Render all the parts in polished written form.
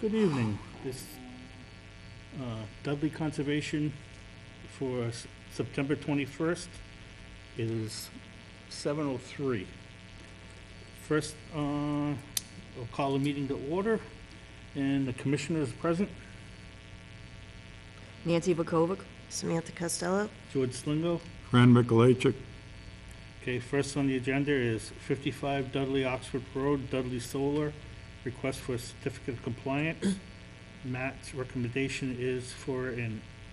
Good evening. This Dudley Conservation for September 21st is 7:03. First, we'll call the meeting to order, and the commissioner is present. Nancy Vukovic. Samantha Costello. George Slingo. Fran Mikulajczyk. Okay, first on the agenda is 55 Dudley Oxford Road, Dudley Solar, request for a certificate of compliance. Matt's recommendation is for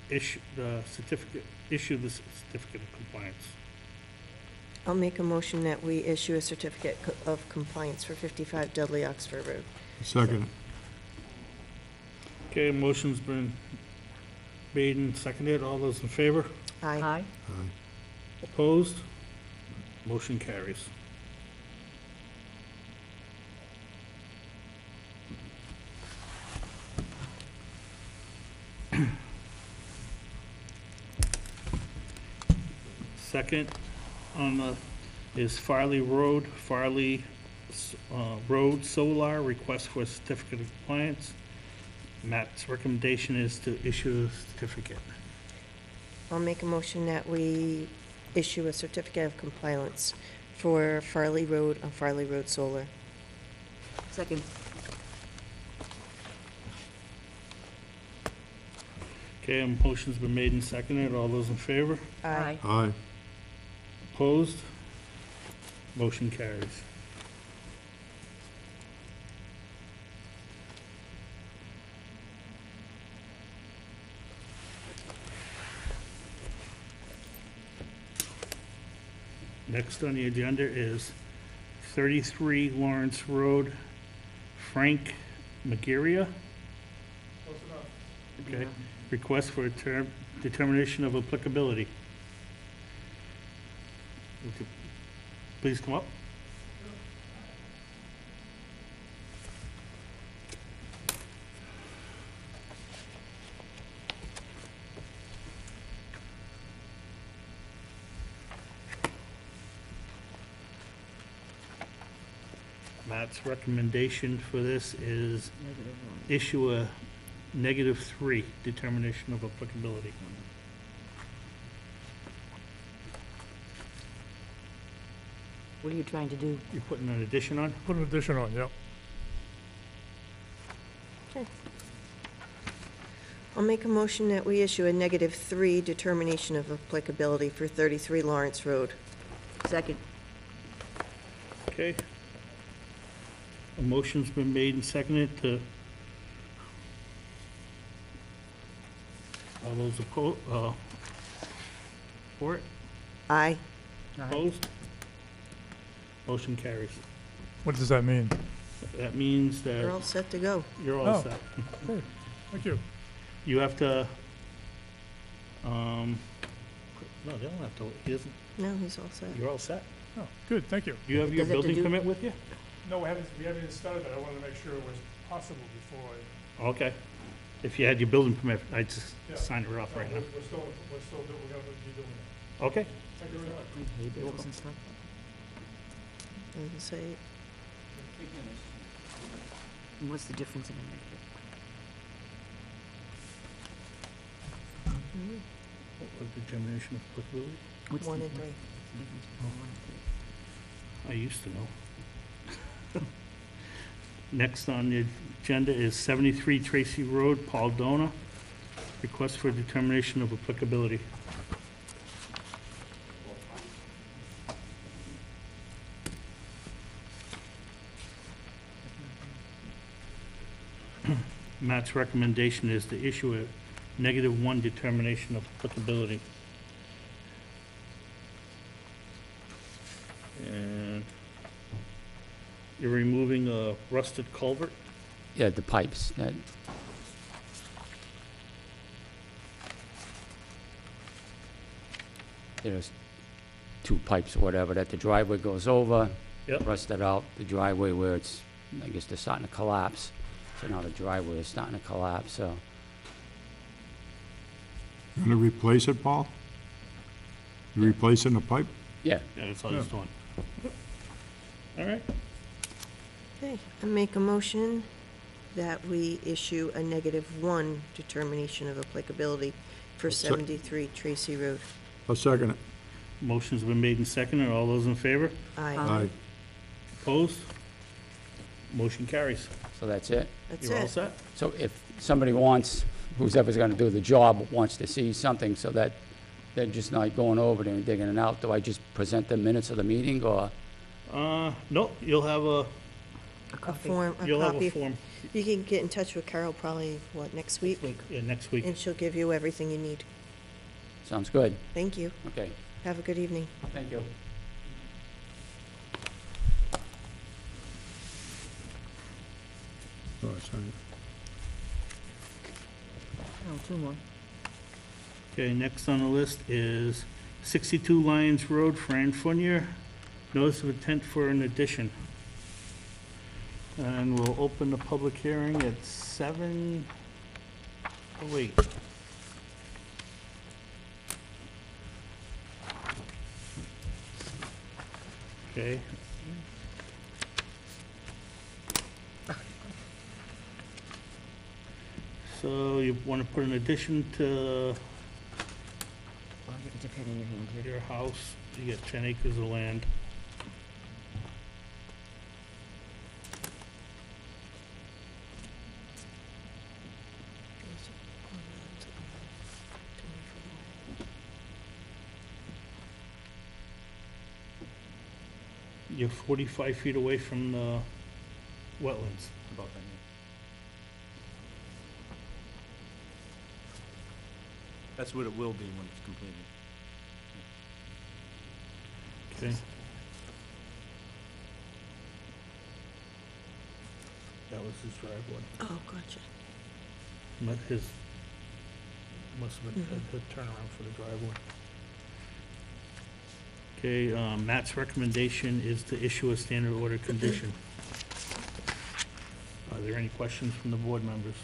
issue the certificate of compliance. I'll make a motion that we issue a certificate of compliance for 55 Dudley Oxford Road. Second. Okay, motion's been made and seconded. All those in favor? Aye. Aye. Opposed? Motion carries. Second on the is Farley Road, Road Solar, request for a certificate of compliance. Matt's recommendation is to issue a certificate. I'll make a motion that we issue a certificate of compliance for Farley Road on Farley Road Solar. Second. Okay, a motion's been made and seconded. All those in favor? Aye. Aye. Opposed? Motion carries. Next on the agenda is 33 Lawrence Road, Frank Mageria. Okay, request for a determination of applicability. Would you please come up? Matt's recommendation for this is issue a -3 determination of applicability. What are you trying to do? You're putting an addition on? Put an addition on, yep. I'll make a motion that we issue a -3 determination of applicability for 33 Lawrence Road. Second. Okay. A motion's been made and seconded to, all those for it? Aye. Opposed? Motion carries. What does that mean? That means We're all that set to go. you're all Oh. set. Hey, thank you. You have to, no, they don't have to, he doesn't, No, he's all set. you're all set. Oh, good, thank you. You have your Does it have to building do- permit with you? No, we haven't even started that. I wanted to make sure it was possible before I... Okay. If you had your building permit, I'd just Yeah. sign her off right now. We're still doing, we're gonna be doing that. Okay. Thank you very much. Hay bales and stuff. Doesn't say, And what's the difference in a negative? What determination of applicability? What's 1 the and 3. difference between 1 and 3? I used to know. Next on the agenda is 73 Tracy Road, Paul Dona. Request for determination of applicability. Matt's recommendation is to issue a -1 determination of applicability. And you're removing a rusted culvert? Yeah, the pipes, that, there's 2 pipes or whatever that the driveway goes over, Yep. rusted out, the driveway where it's, I guess they're starting to collapse. So now the driveway is starting to collapse, so, You gonna replace it, Paul? You replacing the pipe? yeah. Yeah, that's all he's doing. All right. Okay, I make a motion that we issue a -1 determination of applicability for Sec- 73 Tracy Road. I'll second it. Motion's been made and seconded. All those in favor? Aye. Aye. Opposed? Motion carries. So that's it? That's You're all it. set? So if somebody wants, whoever's gonna do the job wants to see something so that they're just not going over there and digging it out, do I just present the minutes of the meeting, or? No, you'll have a, A copy. form, a you'll have a copy. form, You can get in touch with Carol probably, what, next week? next week. And she'll give you everything you need. Sounds good. Thank you. Okay, Have a good evening. thank you. Oh, I signed it. Oh, two more. Okay, next on the list is 62 Lions Road, Fran Funier. Notice of intent for an addition. And we'll open the public hearing at 7, oh wait. Okay. So you want to put an addition to Well, you get your pen in your hand here. your house, you get 10 acres of land. You're 45 feet away from the wetlands. About that, yeah. That's what it will be when it's completed. Okay. That was his driveway. Oh, gotcha. Not his, must have been the turnaround for the driveway. Okay, Matt's recommendation is to issue a standard order condition. Are there any questions from the board members?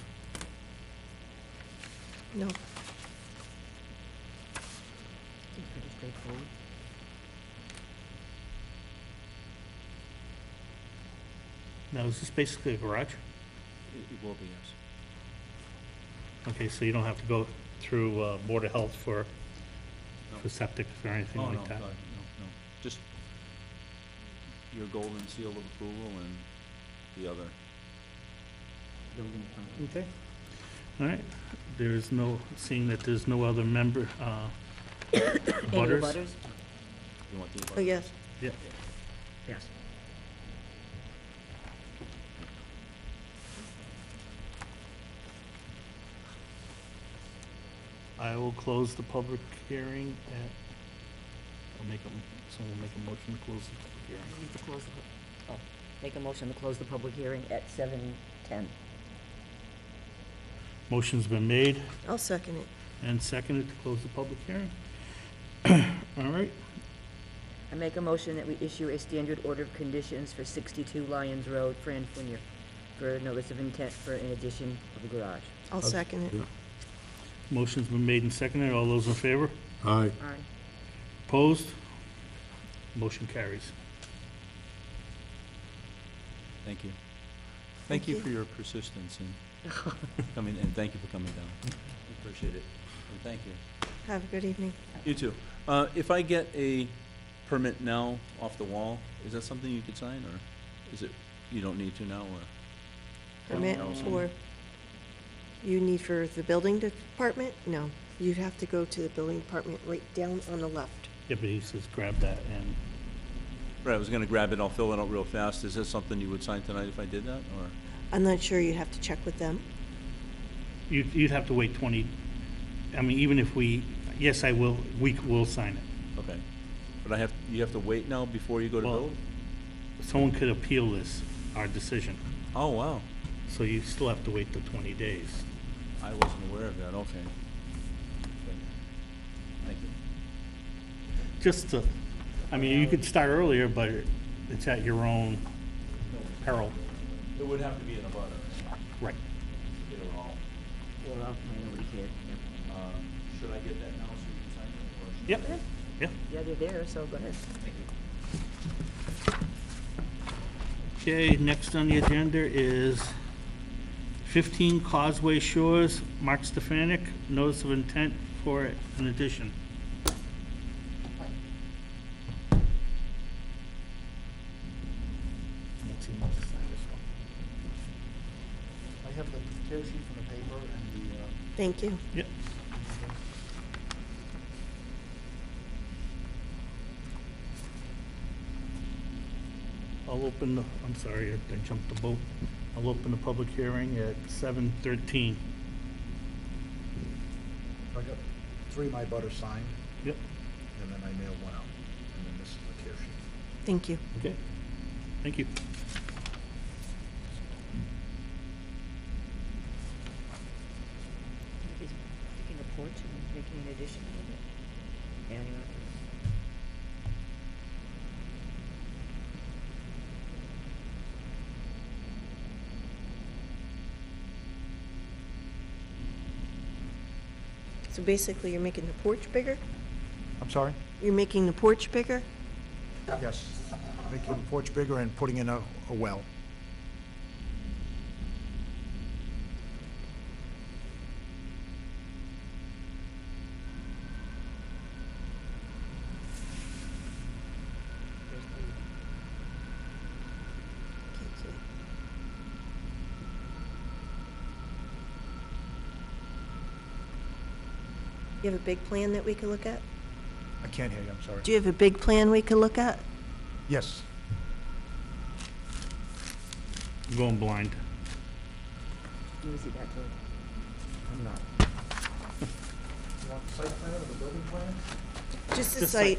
No. Seems pretty straightforward. Now, is this basically a garage? It will be, yes. Okay, so you don't have to go through Board of Health for No. septic or anything Oh, no, like God, that? no. Just your golden seal of approval and the other. Building permit. Okay. All right, there is no, seeing that there's no other member, Any butters? butters? You want the Oh, yes. Yeah. Yes. I will close the public hearing at, someone will make a motion to close the public hearing. Need to close the, oh, make a motion to close the public hearing at 7:10. Motion's been made I'll second it. and seconded to close the public hearing. All right, I make a motion that we issue a standard order of conditions for 62 Lions Road, Fran Funier, for a notice of intent for an addition of a garage. I'll second it. Yeah. motion's been made and seconded. All those in favor? Aye. Aye. Opposed? Motion carries. Thank you. Thank Thank you you. for your persistence and coming, and thank you for coming down. We appreciate it. And thank you. Have a good evening. You too. If I get a permit now off the wall, is that something you could sign, or is it, you don't need to now, or? Permit for, you need for the building department? No. You'd have to go to the building department right down on the left. Yeah, but he says grab that and, Right, I was gonna grab it, I'll fill it out real fast. Is that something you would sign tonight if I did that, or? I'm not sure, you'd have to check with them. you'd have to wait 20, I mean, even if we, yes, I will, we will sign it. Okay. But you have to wait now before you go to Well- build? Someone could appeal this, our decision, Oh, wow. so you still have to wait the 20 days. I wasn't aware of that, okay. Thank you. Just to, I mean, you could start earlier, but it's at your own peril. It would have to be in a butter. Right. Get it all. Well, nobody's here. Should I get that now so you can sign it? Or should- Yep, yep. Yeah, they're there, so go ahead. Thank you. Okay, next on the agenda is 15 Causeway Shores, Mark Stefanik, notice of intent for an addition. I have the tear sheet from the paper and the, Thank you. Yep. I'll open the, I'm sorry, I jumped the boat. I'll open the public hearing at 7:13. I got 3 of my butters signed, Yep, and then I mailed one out, and then this is the tear sheet. Thank you. okay. Thank you. He's taking a porch and making an addition with it. Adding on. So basically, you're making the porch bigger? I'm sorry? You're making the porch bigger? Yes, making the porch bigger and putting in a well. Can't see. You have a big plan that we could look at? I can't hear you, I'm sorry. Do you have a big plan we could look at? Yes, I'm going blind. Let me see that, George. I'm not. You want the site plan or the building plan? Just the Just site.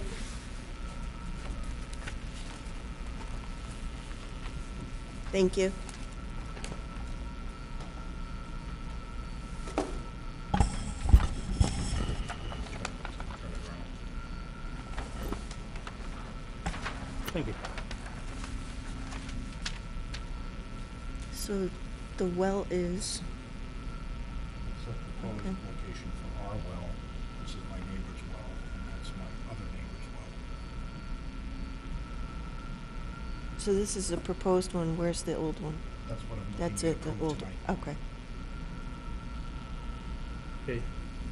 Thank you. Thank you. So the well is, It's a proposed Okay. location for our well. This is my neighbor's well, and that's my other neighbor's well. so this is a proposed one, where's the old one? That's what I'm looking That's to it, the approve old, tonight. okay. Okay,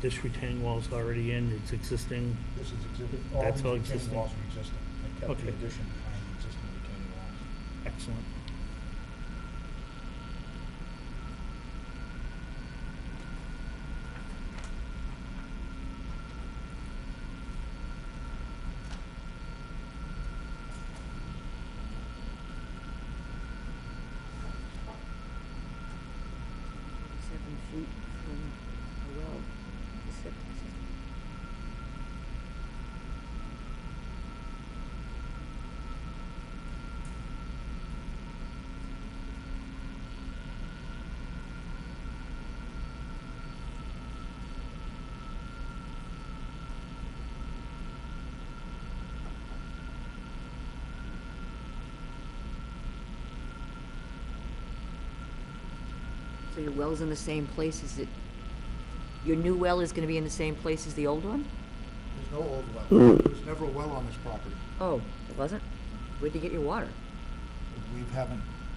this retaining wall's already in, it's existing. This is exhibit, That's all these retaining existing. walls are existing. I kept Okay. the addition behind the existing retaining walls. Excellent. Feet from a well. The septic system. So your well's in the same place as it, your new well is gonna be in the same place as the old one? There's no old well. There's never a well on this property. Oh, it wasn't? Where'd you get your water?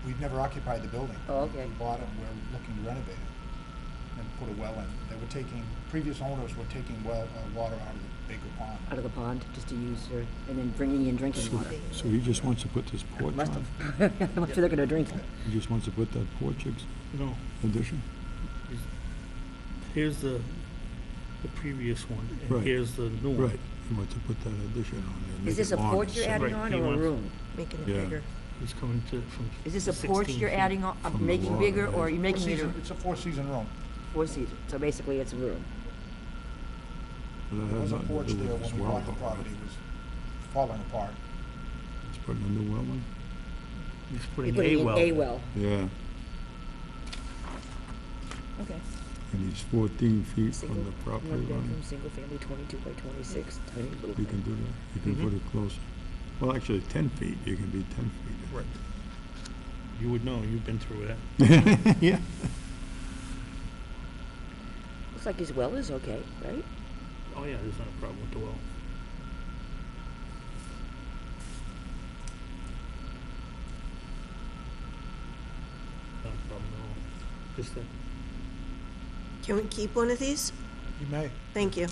We've never occupied the building. Oh, okay. We bought it, and we're looking to renovate it and put a well in. They were taking, previous owners were taking water out of the Baker Pond. Out of the pond, just to use, or, and then bringing in drinking water. So he just wants to put this porch Must on? have. I'm sure they're gonna drink it. He just wants to put that porch No, addition? here's the previous one, and Right. here's the new one. Right, he wants to put that addition on there. Is make this it a longer, porch you're so- adding Right, on, he or a wants- room? Making it Yeah. bigger. He's coming to, from Is this a 16 porch you're feet. adding on, From the making water, bigger, yeah. or are you making it a It's a four-season room. four season? So basically, it's a room. But that There has was a nothing to porch do there with this when we well, bought the though, property, right? it was falling apart. He's putting a new well in? He's You're putting putting a in well. a well. Yeah, Okay. and he's 14 feet from Single, the one property bedroom, line. single family, 22 by 26, tiny little You can thing. do that, you can put it closer. Well, actually, 10 feet, you can be 10 feet. Right. You would know, you've been through that. Yeah. Looks like his well is okay, right? Oh, yeah, there's not a problem with the well. Not a problem at all. Just a, Can we keep one of these? You may. Thank you.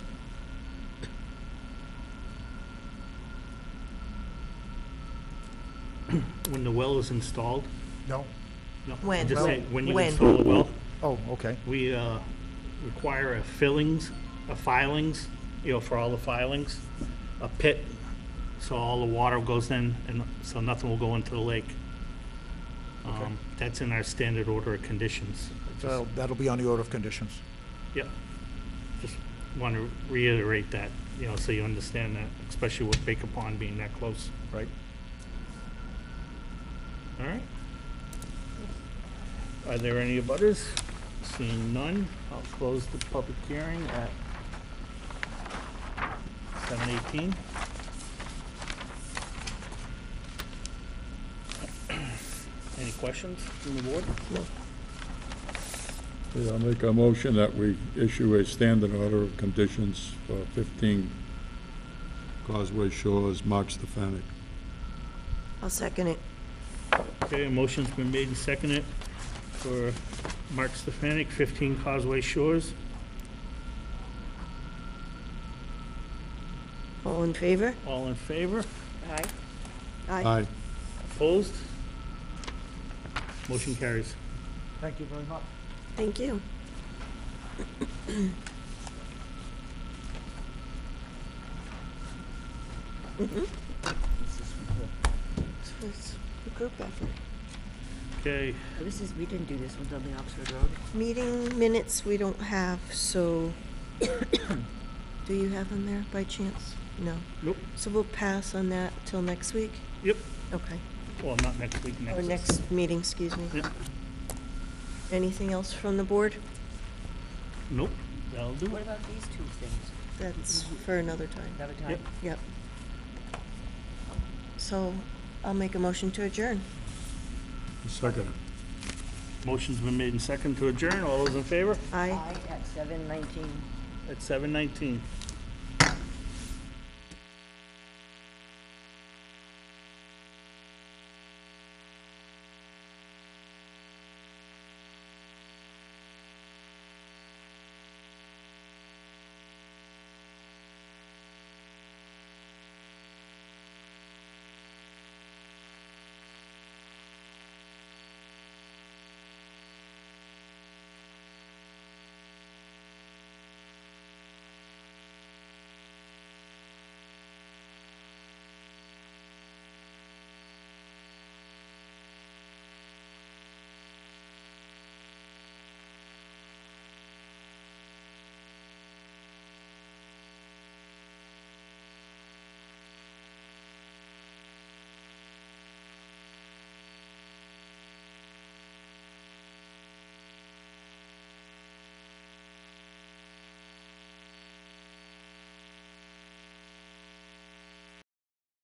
when the well is installed, No? no. When? Just say, when you When? install the well, Oh, okay. we, require a filings, a filings, you know, for all the filings, a pit, so all the water goes in, and so nothing will go into the lake. That's in our standard order of conditions. So that'll be on the order of conditions. Yep. Just want to reiterate that, you know, so you understand that, especially with Baker Pond being that close. Right. All right. Are there any abutters? Seeing none, I'll close the public hearing at 7:18. Any questions from the board? Yeah, I'll make a motion that we issue a standard order of conditions for 15 Causeway Shores, Mark Stefanik. I'll second it. Okay, a motion's been made and seconded for Mark Stefanik, 15 Causeway Shores. All in favor? All in favor? Aye. Aye. Opposed? Motion carries. Thank you very much. Thank you. So it's a group effort. Okay, This is, we didn't do this one, Dudley Oxford Road. Meeting minutes we don't have, so do you have them there by chance? No. nope, So we'll pass on that till next week? yep, Okay. well, not next week, Or next meeting, excuse me. Yep. Anything else from the board? Nope, that'll do What it. about these two things? That's for another time. Another time? Yep. Yep. So I'll make a motion to adjourn. Second. Motion's been made and seconded to adjourn. All those in favor? Aye. Aye at 7:19. At 7:19.